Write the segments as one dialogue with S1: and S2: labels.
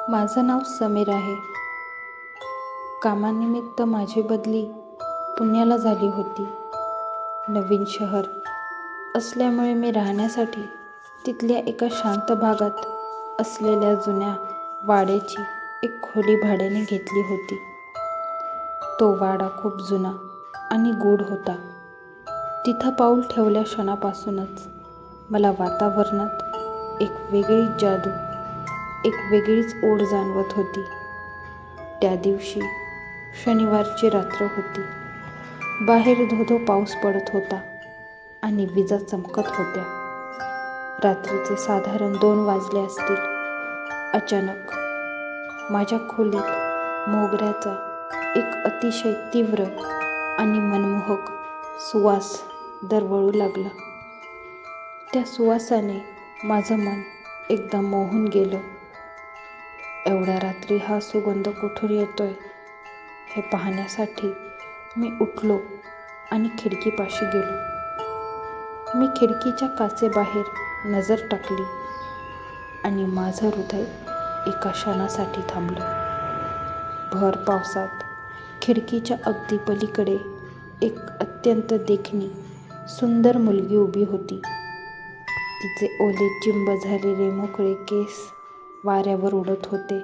S1: माझं नाव समीर आहे. कामानिमित्त माझी बदली पुण्याला झाली होती. नवीन शहर असल्यामुळे मी राहण्यासाठी तिथल्या एका शांत भागात असलेल्या जुन्या वाड्याची एक खोली भाड्याने घेतली होती. तो वाडा खूप जुना आणि गूढ होता. तिथं पाऊल ठेवल्या क्षणापासूनच मला वातावरणात एक वेगळीच जादू, एक वेगळीच ओढ जाणवत होती. त्या दिवशी शनिवारची रात्र होती. बाहेर धो-धो पाऊस पडत होता आणि विजा चमकत होत्या. रात्रीचे साधारण 2 वाजले असतील. अचानक माझ्या खोलीत मोगऱ्याचा एक अतिशय तीव्र आणि मनमोहक सुवास दरवळू लागला. त्या सुवासाने माझं मन एकदम मोहून गेलं. एवढ्या रात्री हा सुगंध कुठून येतोय हे पाहण्यासाठी मी उठलो आणि खिडकीपाशी गेलो. मी खिडकीच्या काचेबाहेर नजर टाकली आणि माझं हृदय एका क्षणासाठी थांबलं. भर पावसात खिडकीच्या अगदी पलीकडे एक अत्यंत देखणी सुंदर मुलगी उभी होती. तिचे ओले चिंब झालेले मोकळे केस वाऱ्यावर उडत होते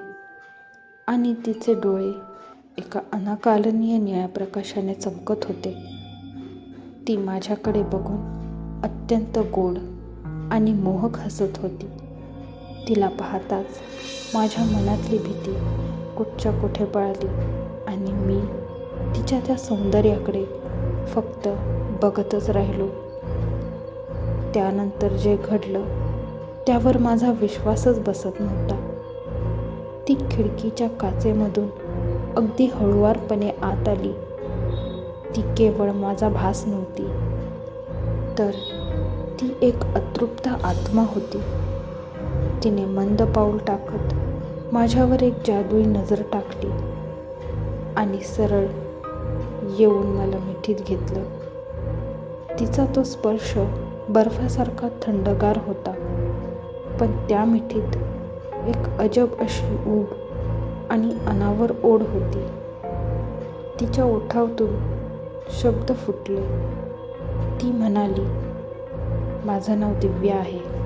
S1: आणि तिचे डोळे एका अनाकलनीय निळ्या प्रकाशाने चमकत होते. ती माझ्याकडे बघून अत्यंत गोड आणि मोहक हसत होती. तिला पाहताच माझ्या मनातली भीती कुठच्या कुठे पळाली आणि मी तिच्या त्या सौंदर्याकडे फक्त बघतच राहिलो. त्यानंतर जे घडलं त्यावर माझा विश्वासच बसत नव्हता. ती खिडकीच्या काचेमधून अगदी हळुवारपणे आत आली. ती केवळ माझा भास नव्हती, तर ती एक अतृप्त आत्मा होती. तिने मंद पाऊल टाकत माझ्यावर एक जादुई नजर टाकली आणि सरळ येऊन मला मिठीत घेतलं. तिचा तो स्पर्श बर्फासारखा थंडगार होता, पण त्या मिठीत एक अजब अशी ऊब आणि अनावर ओढ होती. तिच्या ओठांतून शब्द फुटले. ती म्हणाली, "माझं नाव दिव्या आहे."